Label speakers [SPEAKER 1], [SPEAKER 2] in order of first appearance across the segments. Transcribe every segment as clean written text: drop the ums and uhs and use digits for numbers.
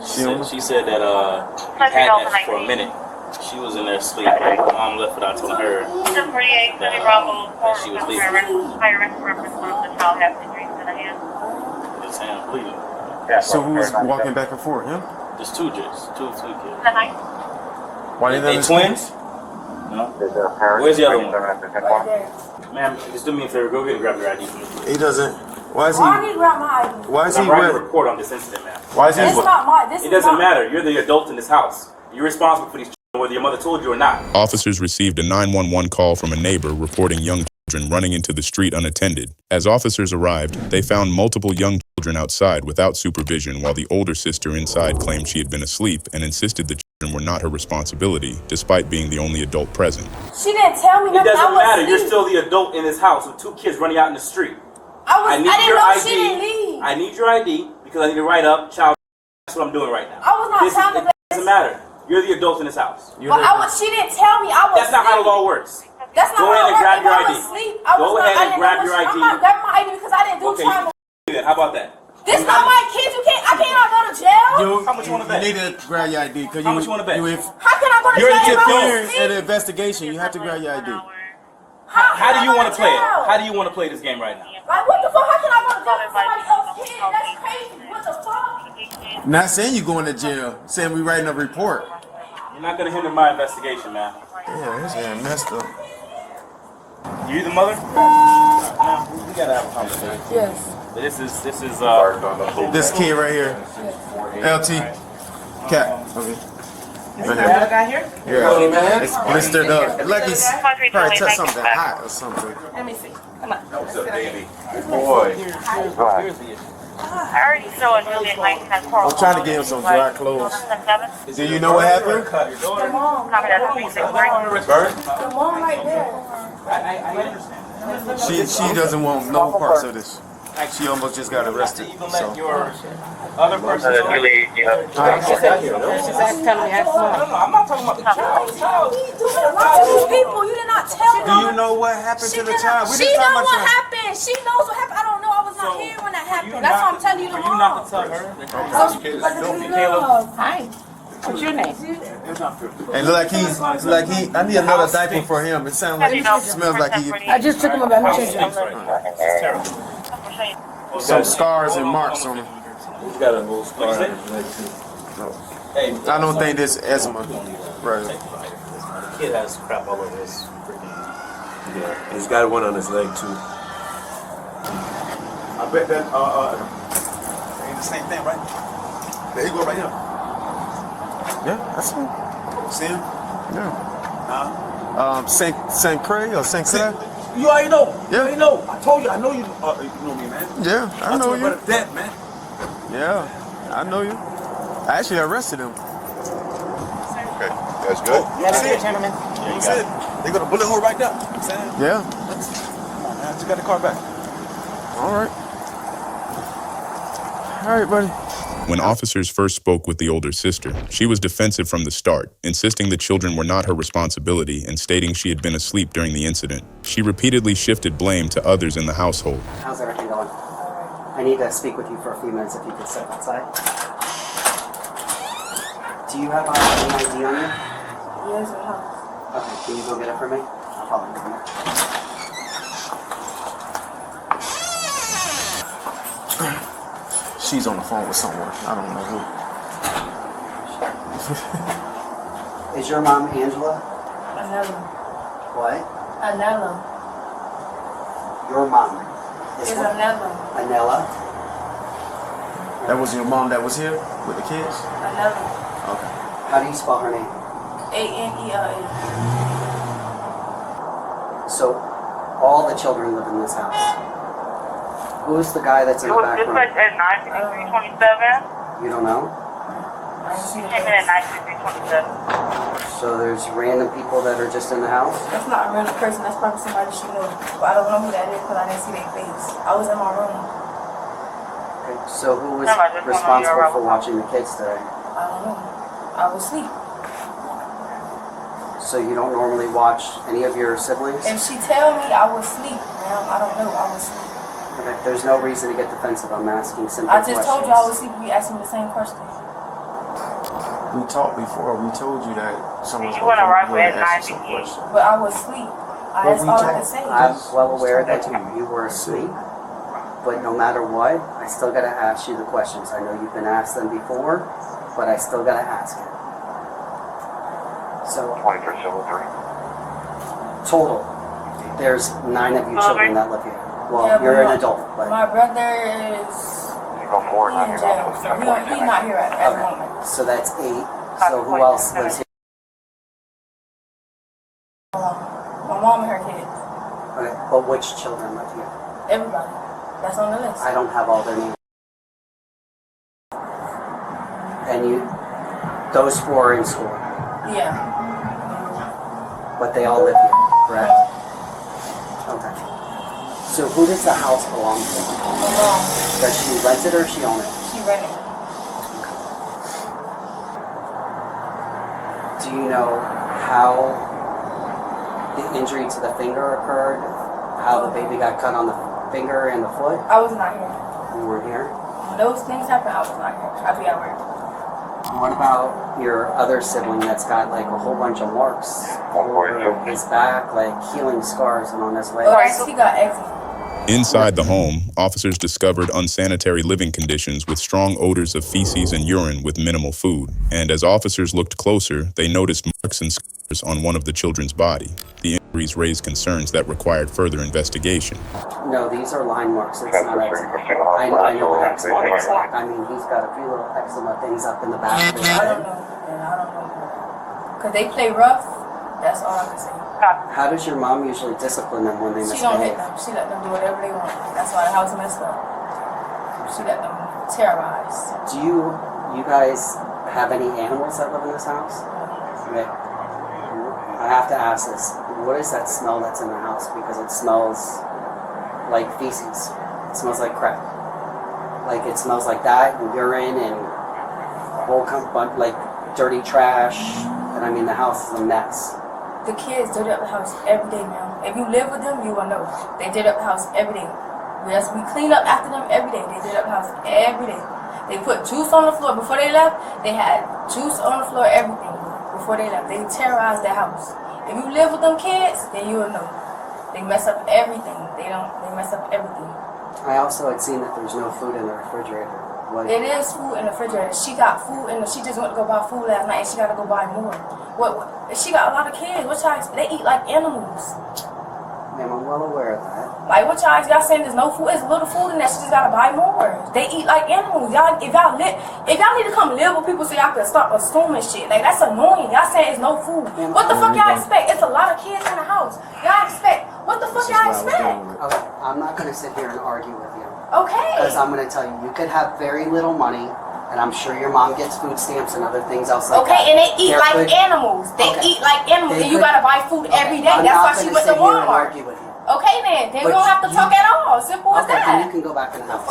[SPEAKER 1] She said that he had that for a minute. She was in there asleep. Mom left without telling her that she was leaving. His hand bleeding.
[SPEAKER 2] So who was walking back and forth? Him?
[SPEAKER 1] Just two kids.
[SPEAKER 2] Why didn't
[SPEAKER 1] they twins? No. Where's the other one? Ma'am, just do me a favor. Go get and grab your ID from me.
[SPEAKER 2] He doesn't. Why is he?
[SPEAKER 3] Why need to grab my ID?
[SPEAKER 2] Why is he?
[SPEAKER 1] I'm writing a report on this incident, ma'am.
[SPEAKER 2] Why is he?
[SPEAKER 3] It's not my. This
[SPEAKER 1] It doesn't matter. You're the adult in this house. You're responsible for these children, whether your mother told you or not.
[SPEAKER 4] Officers received a 911 call from a neighbor reporting young children running into the street unattended. As officers arrived, they found multiple young children outside without supervision, while the older sister inside claimed she had been asleep and insisted the children were not her responsibility, despite being the only adult present.
[SPEAKER 3] She didn't tell me nothing.
[SPEAKER 1] It doesn't matter. You're still the adult in this house with two kids running out in the street.
[SPEAKER 3] I didn't know she didn't leave.
[SPEAKER 1] I need your ID because I need to write up child. That's what I'm doing right now.
[SPEAKER 3] I was not trying to.
[SPEAKER 1] It doesn't matter. You're the adult in this house.
[SPEAKER 3] She didn't tell me I was.
[SPEAKER 1] That's not how the law works.
[SPEAKER 3] That's not
[SPEAKER 1] Go ahead and grab your ID.
[SPEAKER 3] Go ahead and grab your ID. I'm not grabbing my ID because I didn't do time.
[SPEAKER 1] Okay, how about that?
[SPEAKER 3] This not my kids. I cannot go to jail.
[SPEAKER 1] How much you want to bet?
[SPEAKER 2] You need to grab your ID because
[SPEAKER 1] how much you want to bet?
[SPEAKER 3] How can I go to jail?
[SPEAKER 2] You're interfering in the investigation. You have to grab your ID.
[SPEAKER 1] How do you want to play it? How do you want to play this game right now?
[SPEAKER 3] Like what the fuck? How can I go to jail for somebody else's kid? That's crazy. What the fuck?
[SPEAKER 2] Not saying you going to jail. Saying we writing a report.
[SPEAKER 1] You're not going to hinder my investigation, man.
[SPEAKER 2] Yeah, this man messed up.
[SPEAKER 1] You the mother? No, we gotta have a conversation.
[SPEAKER 3] Yes.
[SPEAKER 1] This
[SPEAKER 2] This kid right here. LT. Cat. Okay.
[SPEAKER 3] Another guy here?
[SPEAKER 2] Yeah. It's blistered up. Like he's probably touched something hot or something.
[SPEAKER 3] Let me see. Come on.
[SPEAKER 5] What's up, baby? Boy.
[SPEAKER 1] Here's the issue.
[SPEAKER 6] I already saw a Juliet 19
[SPEAKER 2] I'm trying to get him some dry clothes. Do you know what happened?
[SPEAKER 3] The mom. The mom right there.
[SPEAKER 1] I understand.
[SPEAKER 2] She doesn't want no parts of this. She almost just got arrested. So.
[SPEAKER 1] Your other person.
[SPEAKER 6] She's telling me
[SPEAKER 1] I'm not talking about the child.
[SPEAKER 3] Two people. You did not tell me.
[SPEAKER 2] Do you know what happened to the child?
[SPEAKER 3] She knows what happened. She knows what happened. I don't know. I was not here when that happened. That's why I'm telling you the
[SPEAKER 1] You not to tell her.
[SPEAKER 6] Hi. What's your name?
[SPEAKER 2] And look like he. I need another diaper for him. It sounds like it smells like he.
[SPEAKER 3] I just took him about to change it.
[SPEAKER 1] It's terrible.
[SPEAKER 2] Some scars and marks on him.
[SPEAKER 5] He's got a little scar on his leg too.
[SPEAKER 2] I don't think this asthma. Right.
[SPEAKER 1] The kid has crap all over his freaking.
[SPEAKER 5] Yeah, he's got one on his leg too. I bet that ain't the same thing, right? There you go, right here.
[SPEAKER 2] Yeah, that's him.
[SPEAKER 5] See him?
[SPEAKER 2] Yeah.
[SPEAKER 5] Huh?
[SPEAKER 2] Saint Cray or Saint Clair?
[SPEAKER 5] You already know.
[SPEAKER 2] Yeah.
[SPEAKER 5] You already know. I told you. I know you. You know me, man.
[SPEAKER 2] Yeah, I know you.
[SPEAKER 5] About that, man.
[SPEAKER 2] Yeah, I know you. I actually arrested him.
[SPEAKER 5] Okay, that's good.
[SPEAKER 6] That's it, gentlemen.
[SPEAKER 5] That's it. They got a bullet hole right there. You know what I'm saying?
[SPEAKER 2] Yeah.
[SPEAKER 5] Come on, man. I just got the car back.
[SPEAKER 2] All right. All right, buddy.
[SPEAKER 4] When officers first spoke with the older sister, she was defensive from the start, insisting the children were not her responsibility and stating she had been asleep during the incident. She repeatedly shifted blame to others in the household.
[SPEAKER 7] How's everything going? I need to speak with you for a few minutes if you could step outside. Do you have an ID on you?
[SPEAKER 3] Yes, I have.
[SPEAKER 7] Okay, can you go get it for me? I'll follow you from there.
[SPEAKER 2] She's on the phone with someone. I don't know who.
[SPEAKER 7] Is your mom Angela?
[SPEAKER 3] Anella.
[SPEAKER 7] What?
[SPEAKER 3] Anella.
[SPEAKER 7] Your mom
[SPEAKER 3] It's Anella.
[SPEAKER 7] Anella?
[SPEAKER 2] That was your mom that was here with the kids?
[SPEAKER 3] Anella.
[SPEAKER 2] Okay.
[SPEAKER 7] How do you spell her name?
[SPEAKER 3] Anella.
[SPEAKER 7] So, all the children live in this house. Who's the guy that's in the back room?
[SPEAKER 6] Dispatch at 95327.
[SPEAKER 7] You don't know?
[SPEAKER 6] Came in at 95327.
[SPEAKER 7] So there's random people that are just in the house?
[SPEAKER 3] That's not a random person. That's probably somebody she knows. But I don't know who that is because I didn't see their face. I was in my room.
[SPEAKER 7] Okay. So who was responsible for watching the kids today?
[SPEAKER 3] I don't know. I was asleep.
[SPEAKER 7] So you don't normally watch any of your siblings?
[SPEAKER 3] If she tell me I was asleep, ma'am, I don't know. I was asleep.
[SPEAKER 7] Okay. There's no reason to get defensive. I'm asking simple
[SPEAKER 3] I
[SPEAKER 7] questions.
[SPEAKER 3] just told you I was asleep. You asked me the same question.
[SPEAKER 2] We talked before. We told you that someone's
[SPEAKER 6] You wanna
[SPEAKER 2] come
[SPEAKER 6] arrive
[SPEAKER 2] here
[SPEAKER 6] at
[SPEAKER 2] and ask you
[SPEAKER 6] 9:58.
[SPEAKER 2] some questions.
[SPEAKER 3] But I was asleep. That's all I could say.
[SPEAKER 7] I'm well aware that you were asleep, but no matter what, I still gotta ask you the questions. I know you've been asked them before, but I still gotta ask it. So,
[SPEAKER 8] 2373.
[SPEAKER 7] total, there's 9 of you children that live here. Well,
[SPEAKER 3] Yeah,
[SPEAKER 7] you're
[SPEAKER 3] but
[SPEAKER 7] an adult, but
[SPEAKER 3] my brother is
[SPEAKER 8] You go forward,
[SPEAKER 3] he
[SPEAKER 8] now
[SPEAKER 3] in
[SPEAKER 8] you're
[SPEAKER 3] jail,
[SPEAKER 8] going
[SPEAKER 3] so
[SPEAKER 8] to
[SPEAKER 3] he's not here at the
[SPEAKER 7] okay.
[SPEAKER 3] moment.
[SPEAKER 7] So that's 8. So who else lives here?
[SPEAKER 3] My mom and her kids.
[SPEAKER 7] Okay, but which children live here?
[SPEAKER 3] Everybody. That's on the list.
[SPEAKER 7] I don't have all their names. And those 4 are in school,
[SPEAKER 3] Yeah.
[SPEAKER 7] but they all live here, correct? Okay. So who does the house belong to?
[SPEAKER 3] My mom,
[SPEAKER 7] Does she rent it or she own it?
[SPEAKER 3] she rented.
[SPEAKER 7] Do you know how the injury to the finger occurred? How the baby got cut on the finger and the foot?
[SPEAKER 3] I was not here.
[SPEAKER 7] You weren't here?
[SPEAKER 3] When those things happened, I was not here. I'd be at work.
[SPEAKER 7] What about your other sibling that's got like a whole bunch of marks over his back, like healing scars and on his leg?
[SPEAKER 3] He got eczema.
[SPEAKER 4] Inside the home, officers discovered unsanitary living conditions with strong odors of feces and urine with minimal food. And as officers looked closer, they noticed marks and scars on one of the children's body. The injuries raised concerns that required further investigation.
[SPEAKER 7] No, these are line marks. It's not eczema. I know what eczema is. I mean, he's got a few little eczema things up in the back of his
[SPEAKER 3] I
[SPEAKER 7] head.
[SPEAKER 3] don't know. And I don't know. Because they play rough. That's all I can say.
[SPEAKER 7] How does your mom usually discipline them when they
[SPEAKER 3] She don't hit
[SPEAKER 7] misbehave?
[SPEAKER 3] them. She let them do whatever they want. That's why the house messed up. She let them terrorize.
[SPEAKER 7] Do you guys have any animals that live in this house? Okay. I have to ask this. What is that smell that's in the house? Because it smells like feces. It smells like crap. Like it smells like that and urine and a whole bunch like dirty trash. And I mean the house is a mess.
[SPEAKER 3] The kids dirty up the house every day now. If you live with them, you will know. They dirty up the house every day. We clean up after them every day. They dirty up the house every day. They put juice on the floor. Before they left, they had juice on the floor, everything. Before they left, they terrorized the house. If you live with them kids, then you will know. They mess up everything. They mess up everything.
[SPEAKER 7] I also had seen that there's no food in the refrigerator. What?
[SPEAKER 3] It is food in the refrigerator. She got food and she just went to go buy food last night and she got to go buy more. What? She got a lot of kids. What y'all expect? They eat like animals.
[SPEAKER 7] Ma'am, I'm well aware of that.
[SPEAKER 3] Like what y'all saying there's no food? There's little food in there. She just got to buy more. They eat like animals. If y'all need to come live with people so y'all can stop assuming shit. Like that's annoying. Y'all saying there's no food. What the fuck y'all expect? It's a lot of kids in the house. Y'all expect? What the fuck y'all expect?
[SPEAKER 7] Okay, I'm not going to sit here and argue with you.
[SPEAKER 3] Okay.
[SPEAKER 7] Because I'm going to tell you, you could have very little money, and I'm sure your mom gets food stamps and other things else like that.
[SPEAKER 3] Okay, and they eat
[SPEAKER 7] There
[SPEAKER 3] like
[SPEAKER 7] could-
[SPEAKER 3] animals. They
[SPEAKER 7] Okay.
[SPEAKER 3] eat like animals,
[SPEAKER 7] They
[SPEAKER 3] and you
[SPEAKER 7] could-
[SPEAKER 3] gotta buy food every day.
[SPEAKER 7] I'm
[SPEAKER 3] That's
[SPEAKER 7] not
[SPEAKER 3] why she
[SPEAKER 7] gonna
[SPEAKER 3] went to
[SPEAKER 7] sit here and
[SPEAKER 3] Walmart.
[SPEAKER 7] argue with you.
[SPEAKER 3] Okay, then we
[SPEAKER 7] But
[SPEAKER 3] don't have to
[SPEAKER 7] you-
[SPEAKER 3] talk at all. Simple as
[SPEAKER 7] Okay, then
[SPEAKER 3] that.
[SPEAKER 7] you can go back in the house.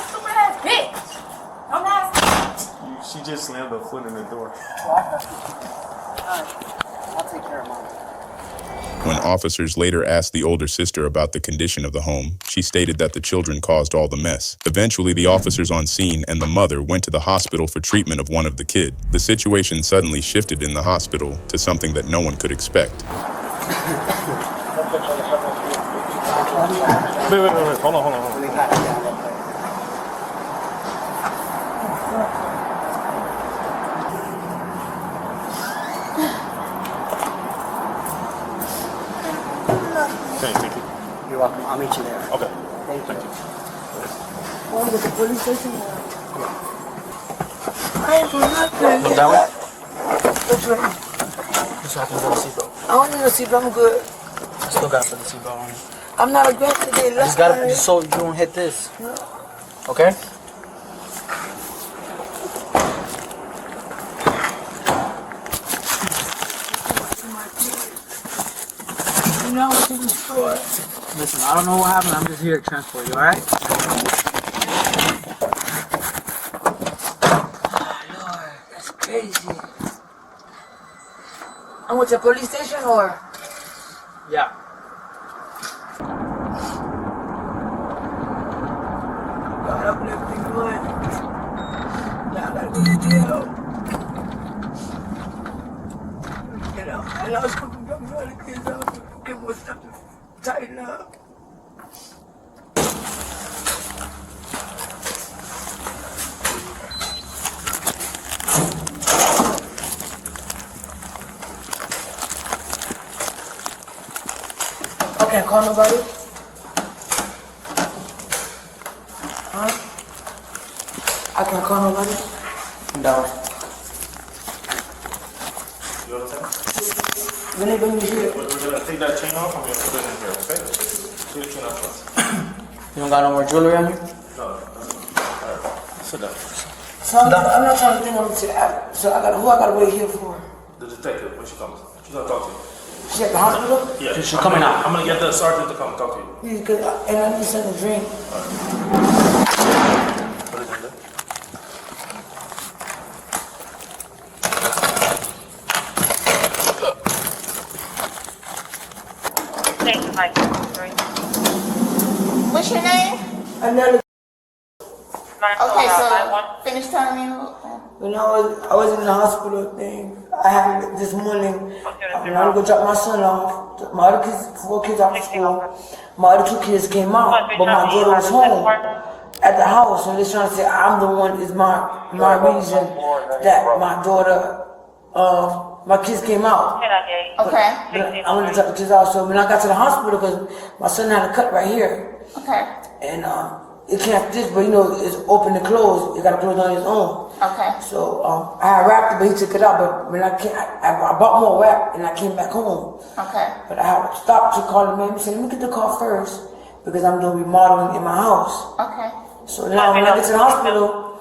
[SPEAKER 3] Stupid ass bitch. I'm not.
[SPEAKER 2] She just slammed her foot in the door.
[SPEAKER 7] Alright, I'll take care of mom.
[SPEAKER 4] When officers later asked the older sister about the condition of the home, she stated that the children caused all the mess. Eventually, the officers on scene and the mother went to the hospital for treatment of one of the kids. The situation suddenly shifted in the hospital to something that no one could expect.
[SPEAKER 5] Wait. Hold on.
[SPEAKER 7] Let me pat you down real quick.
[SPEAKER 5] Thank you.
[SPEAKER 7] You're welcome. I'll meet you there.
[SPEAKER 5] Okay.
[SPEAKER 7] Thank you.
[SPEAKER 3] Want to go to the police station?
[SPEAKER 9] I ain't doing nothing.
[SPEAKER 5] That way?
[SPEAKER 9] Which way?
[SPEAKER 5] Just have to go to seatbelt.
[SPEAKER 9] I don't need a seatbelt. I'm good.
[SPEAKER 5] Still got to put the seatbelt on.
[SPEAKER 9] I'm not aggressive today.
[SPEAKER 5] Just gotta, so you don't hit this. Okay?
[SPEAKER 9] You know, I was in the store.
[SPEAKER 10] Listen, I don't know what happened. I'm just here to transport you, alright?
[SPEAKER 9] Oh, Lord, that's crazy. I went to the police station or?
[SPEAKER 10] Yeah.
[SPEAKER 9] God, I hope everything good. Yeah, I can't call nobody? Huh? I can't call nobody?
[SPEAKER 10] No.
[SPEAKER 5] You know what I'm saying?
[SPEAKER 9] When they bring me here,
[SPEAKER 5] We're gonna take that chain off and we're gonna put it in here, okay? Take the chain off first.
[SPEAKER 10] You don't got no more jewelry on you?
[SPEAKER 5] No. Alright. Sit down.
[SPEAKER 9] so I'm not trying to think of it. So who I gotta wait here for?
[SPEAKER 5] The detective, when she comes, she's gonna talk to you.
[SPEAKER 9] She at the hospital?
[SPEAKER 5] Yeah.
[SPEAKER 10] She's coming out.
[SPEAKER 5] I'm gonna get the sergeant to come talk to you.
[SPEAKER 9] Please, and I need something to drink.
[SPEAKER 5] Put it in there.
[SPEAKER 6] Thank you, Mike.
[SPEAKER 8] What's your name?
[SPEAKER 9] Another,
[SPEAKER 8] Okay, so finish telling me.
[SPEAKER 9] when I was in the hospital thing, I happened this morning. When I go drop my son off, my other kids, 4 kids off to school. My other 2 kids came out, but my daughter was home at the house, and they're trying to say I'm the one is my reason that my daughter, my kids came out.
[SPEAKER 8] Okay.
[SPEAKER 9] I went to talk the kids out. So when I got to the hospital, because my son had a cut right here,
[SPEAKER 8] Okay.
[SPEAKER 9] and it can't this, but you know it's open and closed. It got to close on its own.
[SPEAKER 8] Okay.
[SPEAKER 9] So I had wrapped it, but he took it out. But when I came, I bought more wrap, and I came back home.
[SPEAKER 8] Okay.
[SPEAKER 9] But I had stopped to call the man. He said, "Let me get the car first because I'm doing remodeling in my house."
[SPEAKER 8] Okay.
[SPEAKER 9] So now when I get to the hospital,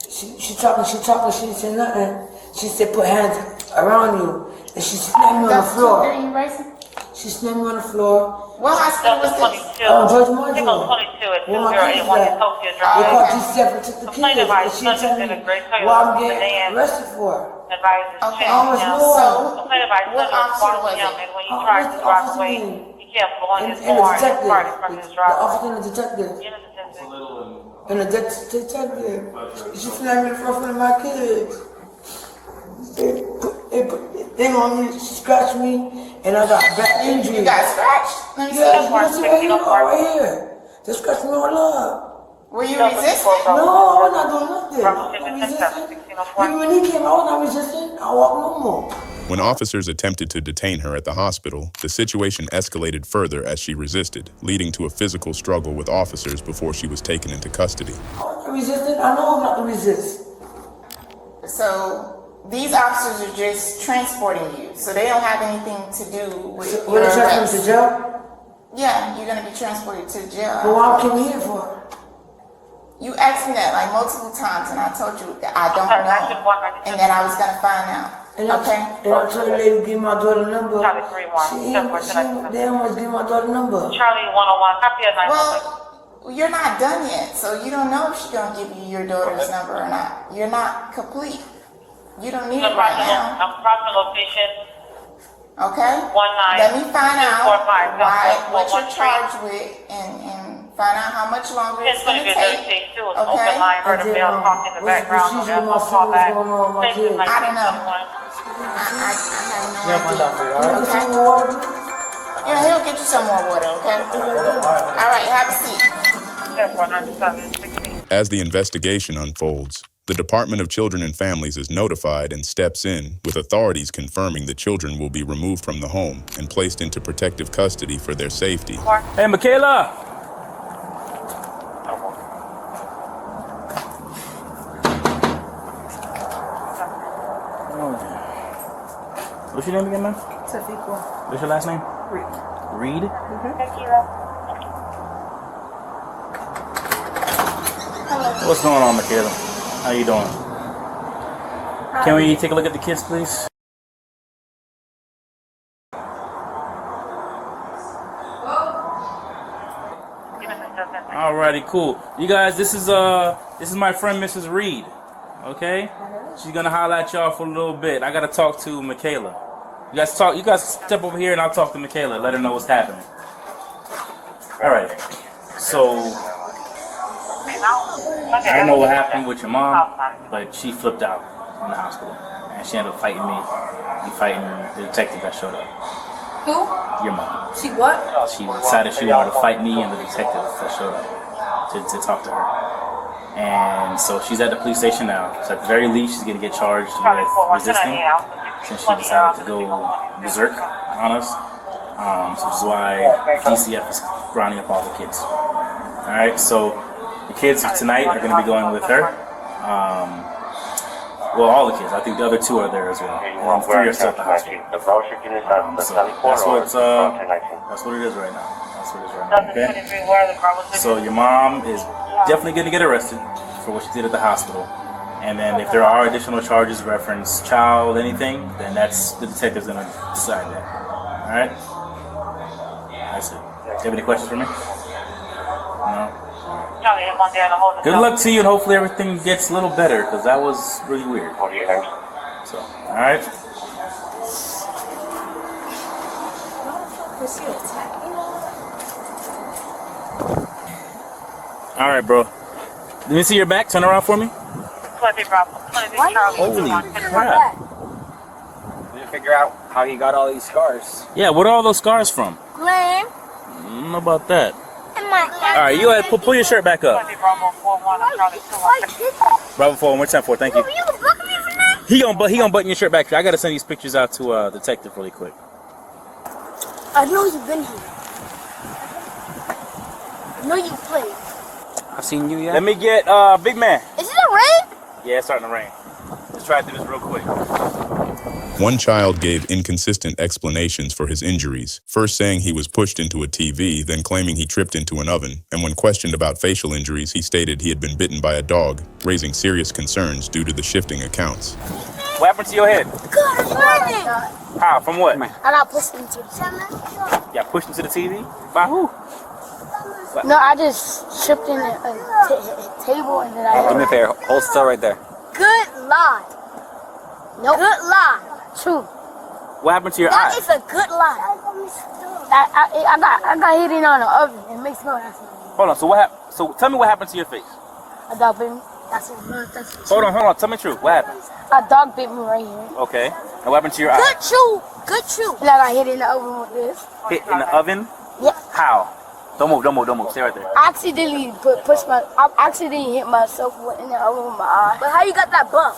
[SPEAKER 9] she talking. She didn't say nothing. She said, "Put hands around you," and she slammed me on the
[SPEAKER 8] Are
[SPEAKER 9] floor.
[SPEAKER 8] you racing?
[SPEAKER 9] She slammed me on the floor.
[SPEAKER 8] What hospital was this?
[SPEAKER 9] George Martin.
[SPEAKER 6] Signal 22 at
[SPEAKER 9] Where my kids
[SPEAKER 6] 2081
[SPEAKER 9] at?
[SPEAKER 6] Tokyo
[SPEAKER 9] They
[SPEAKER 6] Drive.
[SPEAKER 9] called G7 took the
[SPEAKER 6] Complaint
[SPEAKER 9] kids,
[SPEAKER 6] about
[SPEAKER 9] and she
[SPEAKER 6] subject
[SPEAKER 9] told me
[SPEAKER 6] in a great Toyota
[SPEAKER 9] what I'm
[SPEAKER 6] sedan.
[SPEAKER 9] getting arrested for.
[SPEAKER 6] Advises
[SPEAKER 8] Okay.
[SPEAKER 9] I was
[SPEAKER 6] now.
[SPEAKER 9] no.
[SPEAKER 8] So,
[SPEAKER 6] Complaint about
[SPEAKER 8] what
[SPEAKER 6] subject
[SPEAKER 8] officer was
[SPEAKER 6] young,
[SPEAKER 8] it?
[SPEAKER 6] and when he tried to drive away, he kept blowing his
[SPEAKER 9] And the
[SPEAKER 6] horn and
[SPEAKER 9] detective.
[SPEAKER 6] farting from his
[SPEAKER 9] The
[SPEAKER 6] driveway.
[SPEAKER 9] officer and the detective. And the detective. She slammed me in front of my kids. It put the thing on me, she scratched me, and I got back injury.
[SPEAKER 8] You got scratched? Let me see.
[SPEAKER 9] Yeah, you see right here, right here. They scratched me all up.
[SPEAKER 8] Were you resisting?
[SPEAKER 9] No, I was not doing nothing. I was not resisting. Even when he came, I was not resisting. I walked no more.
[SPEAKER 4] When officers attempted to detain her at the hospital, the situation escalated further as she resisted, leading to a physical struggle with officers before she was taken into custody.
[SPEAKER 9] I was not resisting. I know I'm not to resist.
[SPEAKER 8] So, these officers are just transporting you. So they don't have anything to do with
[SPEAKER 9] When
[SPEAKER 8] your
[SPEAKER 9] they transfer me to
[SPEAKER 8] arrest.
[SPEAKER 9] jail,
[SPEAKER 8] Yeah, you're gonna be transported to jail.
[SPEAKER 9] but why came here for?
[SPEAKER 8] You asked me that like multiple times, and I told you that I don't know, and that I was gonna find out.
[SPEAKER 9] And I told the lady to give my daughter a number.
[SPEAKER 6] Charlie 31.
[SPEAKER 9] They almost give my daughter a number.
[SPEAKER 6] Charlie 101, copy of 916.
[SPEAKER 8] Well, you're not done yet, so you don't know if she's gonna give you your daughter's number or not. You're not complete. You don't need it right now.
[SPEAKER 6] Approximate location.
[SPEAKER 8] Okay?
[SPEAKER 6] 19.
[SPEAKER 8] Let me find out
[SPEAKER 6] 245,
[SPEAKER 8] what you're charged with and find out how much longer it's
[SPEAKER 6] It's going
[SPEAKER 8] gonna
[SPEAKER 6] to be
[SPEAKER 8] take.
[SPEAKER 6] 36 too. It's open line, heard a bell talk in the
[SPEAKER 9] What's the
[SPEAKER 6] background.
[SPEAKER 9] procedure with my son? What's going on with my kids?
[SPEAKER 8] I don't know. I have no
[SPEAKER 10] Yeah, find out for you, all right?
[SPEAKER 9] Some water?
[SPEAKER 8] Yeah, he'll get you some more water, okay? All right, have a seat.
[SPEAKER 4] As the investigation unfolds, the Department of Children and Families is notified and steps in, with authorities confirming the children will be removed from the home and placed into protective custody for their safety.
[SPEAKER 10] Hey, Michaela! What's your name again, man?
[SPEAKER 3] Tafiqua.
[SPEAKER 10] What's your last name? Reed. What's going on, Michaela? How you doing? Can we take a look at the kids, please? Alrighty, cool. You guys, this is my friend Mrs. Reed. Okay? She's gonna holler at y'all for a little bit. I gotta talk to Michaela. You guys step over here and I'll talk to Michaela, let her know what's happening. Alright. So I don't know what happened with your mom, but she flipped out in the hospital. And she ended up fighting me and fighting the detective that showed up.
[SPEAKER 3] Who?
[SPEAKER 10] Your mom.
[SPEAKER 3] She what?
[SPEAKER 10] She decided she wanted to fight me and the detective that showed up to talk to her. And so she's at the police station now. So at the very least, she's going to get charged with resisting since she decided to go berserk on us. So which is why DCF is rounding up all the kids. All right, so the kids tonight are going to be going with her. Well, all the kids. I think the other 2 are there as well. And 3 are still at the hospital. So that's what it is right now. That's what it is right now. Okay. So your mom is definitely going to get arrested for what she did at the hospital. And then if there are additional charges, reference child, anything, then that's the detective's going to decide that. All right. That's it. Do you have any questions for me? No. Good luck to you, and hopefully everything gets a little better, because that was really weird. So, all right. All right, bro. Let me see your back. Turn around for me. Holy crap.
[SPEAKER 11] We need to figure out how he got all these scars.
[SPEAKER 10] Yeah, what are all those scars from?
[SPEAKER 12] Glenn.
[SPEAKER 10] I don't know about that.
[SPEAKER 12] All
[SPEAKER 10] right, you guys pull your shirt back up. Bravo 4, we're 10-4, thank you. He gonna button your shirt back. I gotta send these pictures out to detective really quick.
[SPEAKER 12] I know you've been here. I know you played.
[SPEAKER 11] I've seen you yet.
[SPEAKER 10] Let me get big man.
[SPEAKER 12] Is it a rain?
[SPEAKER 10] Yeah, it's starting to rain. Let's try to do this real quick.
[SPEAKER 4] One child gave inconsistent explanations for his injuries, first saying he was pushed into a TV, then claiming he tripped into an oven, and when questioned about facial injuries, he stated he had been bitten by a dog, raising serious concerns due to the shifting accounts.
[SPEAKER 10] What happened to your head?
[SPEAKER 12] God, it's raining.
[SPEAKER 10] How? From what?
[SPEAKER 12] I got pushed into the TV.
[SPEAKER 10] Yeah, pushed into the TV? By who?
[SPEAKER 12] No, I just tripped in a table and then I...
[SPEAKER 11] Do me a favor. Hold still right there.
[SPEAKER 12] Good lie. No. Good lie. True.
[SPEAKER 10] What happened to your
[SPEAKER 12] That
[SPEAKER 10] eye?
[SPEAKER 12] is a good lie. I got hit in on the oven. It makes no sense.
[SPEAKER 10] Hold on. So what happened? So tell me what happened to your face.
[SPEAKER 12] A dog bit me. That's it.
[SPEAKER 10] Hold on. Tell me the truth. What happened?
[SPEAKER 12] A dog bit me right here.
[SPEAKER 10] Okay. And what happened to your eye?
[SPEAKER 12] Good chew. Good chew. Like I hit in the oven with this.
[SPEAKER 10] Hit in the oven?
[SPEAKER 12] Yeah.
[SPEAKER 10] How? Don't move. Stay right there.
[SPEAKER 12] I accidentally I accidentally hit myself in the oven with my eye. But how you got that bump?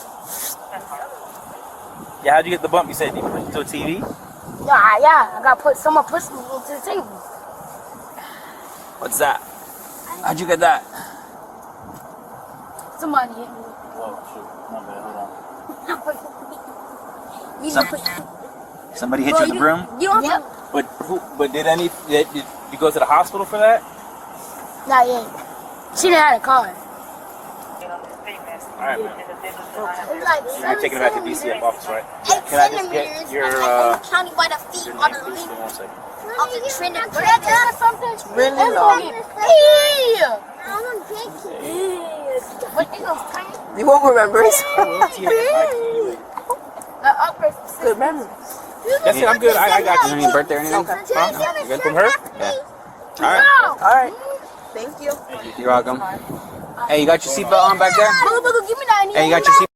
[SPEAKER 10] Yeah, how'd you get the bump? You said you pushed into a TV?
[SPEAKER 12] Yeah. Someone pushed me into the table.
[SPEAKER 11] What's that? How'd you get that?
[SPEAKER 12] Somebody hit me.
[SPEAKER 10] Whoa, shoot. My bad. Hold on.
[SPEAKER 11] Somebody hit you in the broom?
[SPEAKER 12] You don't have
[SPEAKER 10] But did you go to the hospital for that?
[SPEAKER 12] Not yet. She didn't have a car.
[SPEAKER 10] All right, man.
[SPEAKER 12] It's like
[SPEAKER 10] You're taking it back to DCF office, right?
[SPEAKER 12] 8
[SPEAKER 10] Can I just get your
[SPEAKER 12] county by the feet
[SPEAKER 10] your
[SPEAKER 12] on
[SPEAKER 10] name,
[SPEAKER 12] the
[SPEAKER 10] please?
[SPEAKER 12] leaf
[SPEAKER 10] Give me 1 second.
[SPEAKER 12] of the trend of something.
[SPEAKER 9] Really
[SPEAKER 12] That's
[SPEAKER 9] long.
[SPEAKER 12] Yeah. I want to drink it. What is those tiny?
[SPEAKER 9] You won't remember it.
[SPEAKER 12] Good
[SPEAKER 9] memory.
[SPEAKER 10] That's it. I'm good. I got
[SPEAKER 11] You
[SPEAKER 10] you.
[SPEAKER 11] know any birthday or anything?
[SPEAKER 10] Huh? You good from her?
[SPEAKER 11] Yeah.
[SPEAKER 10] All right.
[SPEAKER 9] All right. Thank you.
[SPEAKER 11] You're welcome. Hey, you got your seatbelt on back there?
[SPEAKER 12] Motherfucker, give me that.
[SPEAKER 11] Hey, you got your seatbelt?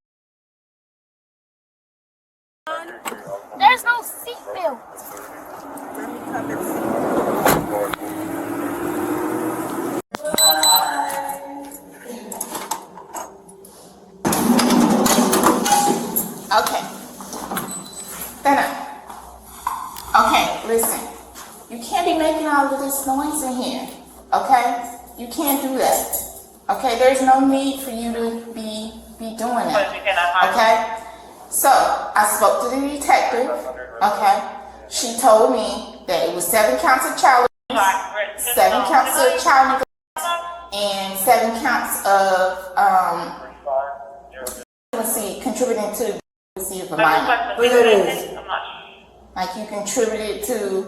[SPEAKER 12] There's no seatbelt.
[SPEAKER 8] Okay. Stand up. Okay, listen. You can't be making all of this noise in here. Okay? You can't do that. Okay? There's no need for you to be doing that. Okay? So, I spoke to the detective. Okay? She told me that it was 7 counts of child abuse, 7 counts of child neglect, and 7 counts of contributing to the delinquency of a minor.
[SPEAKER 9] What it is?
[SPEAKER 8] Like you contributed to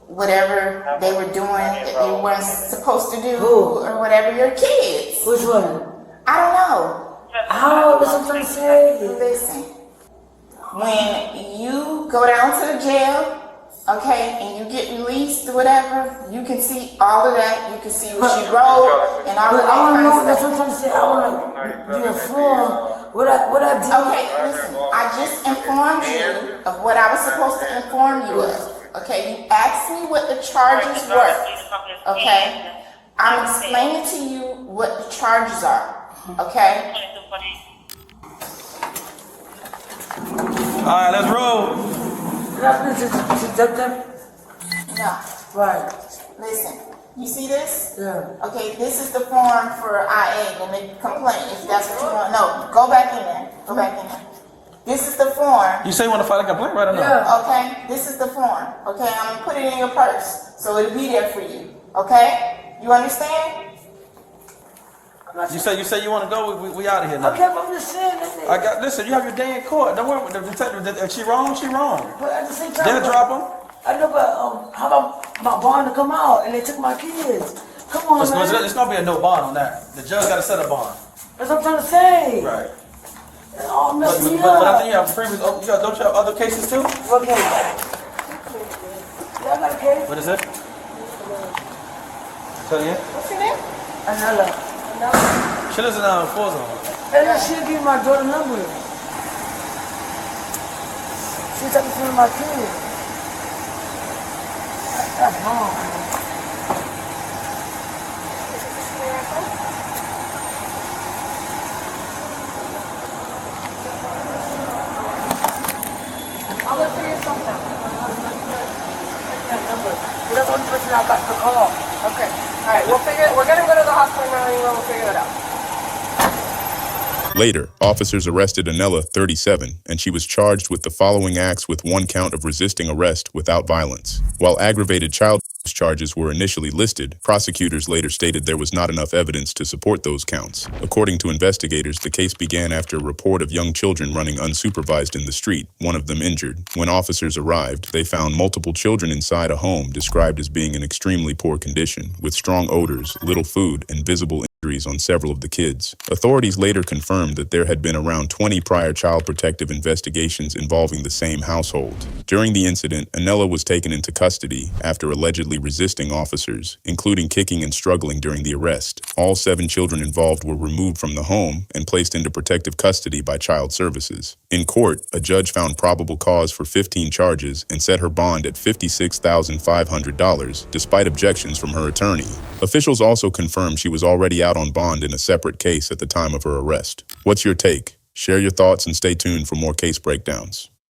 [SPEAKER 8] whatever they were doing that you weren't supposed to do, or whatever your kids.
[SPEAKER 9] Which one?
[SPEAKER 8] I don't know.
[SPEAKER 9] How? That's what I'm saying.
[SPEAKER 8] Listen, when you go down to the jail, okay, and you get released or whatever, you can see all of that. You can see what you wrote and all of
[SPEAKER 9] But
[SPEAKER 8] that
[SPEAKER 9] I want to know.
[SPEAKER 8] kind
[SPEAKER 9] That's
[SPEAKER 8] of
[SPEAKER 9] what
[SPEAKER 8] stuff.
[SPEAKER 9] I'm saying. I want to be informed. What I did.
[SPEAKER 8] Okay, listen, I just informed you of what I was supposed to inform you of. Okay, you asked me what the charges were. Okay, I'm explaining to you what the charges are. Okay.
[SPEAKER 11] All right, let's roll.
[SPEAKER 9] What happened to them?
[SPEAKER 8] No.
[SPEAKER 9] Right.
[SPEAKER 8] Listen. You see this?
[SPEAKER 9] Yeah.
[SPEAKER 8] Okay, this is the form for IA when they complain. If that's what you want. No, go back in there. Go back in there. This is the form.
[SPEAKER 5] You say you want to file a complaint right or not?
[SPEAKER 9] Yeah.
[SPEAKER 8] Okay, this is the form. Okay, I'm gonna put it in your purse, so it'll be there for you. Okay, you understand?
[SPEAKER 5] You say you want to go. We out of here now.
[SPEAKER 9] Okay, but I'm just saying that.
[SPEAKER 5] Listen. You have your day in court. Don't worry. The detective. If she wrong, she wrong.
[SPEAKER 9] But at the same time,
[SPEAKER 5] They'll drop them.
[SPEAKER 9] I know, but how about my bond to come out and they took my kids? Come on, man.
[SPEAKER 5] It's gonna be a no bond on that. The judge got to set a bond.
[SPEAKER 9] That's what I'm trying to say.
[SPEAKER 5] Right.
[SPEAKER 9] Oh, mess me
[SPEAKER 5] But I
[SPEAKER 9] up.
[SPEAKER 5] think you have previous. Don't you have other cases too?
[SPEAKER 9] What case? Yeah, I got a case.
[SPEAKER 5] What is it? Tell you.
[SPEAKER 8] What's your name?
[SPEAKER 9] Another.
[SPEAKER 5] She lives in 4 zone.
[SPEAKER 9] And then she'll give me my daughter's number. She took me to my kids. That's wrong.
[SPEAKER 3] I'm gonna figure something out.
[SPEAKER 9] That's the only person I got to call.
[SPEAKER 3] Okay. All right. We're gonna go to the hospital now anyway. We'll figure it out.
[SPEAKER 4] Later, officers arrested Anella, 37, and she was charged with the following acts with 1 count of resisting arrest without violence. While aggravated child abuse charges were initially listed, prosecutors later stated there was not enough evidence to support those counts. According to investigators, the case began after a report of young children running unsupervised in the street, one of them injured. When officers arrived, they found multiple children inside a home described as being in extremely poor condition, with strong odors, little food, and visible injuries on several of the kids. Authorities later confirmed that there had been around 20 prior child protective investigations involving the same household. During the incident, Anella was taken into custody after allegedly resisting officers, including kicking and struggling during the arrest. All 7 children involved were removed from the home and placed into protective custody by Child Services. In court, a judge found probable cause for 15 charges and set her bond at $56,500, despite objections from her attorney. Officials also confirmed she was already out on bond in a separate case at the time of her arrest. What's your take? Share your thoughts and stay tuned for more case breakdowns.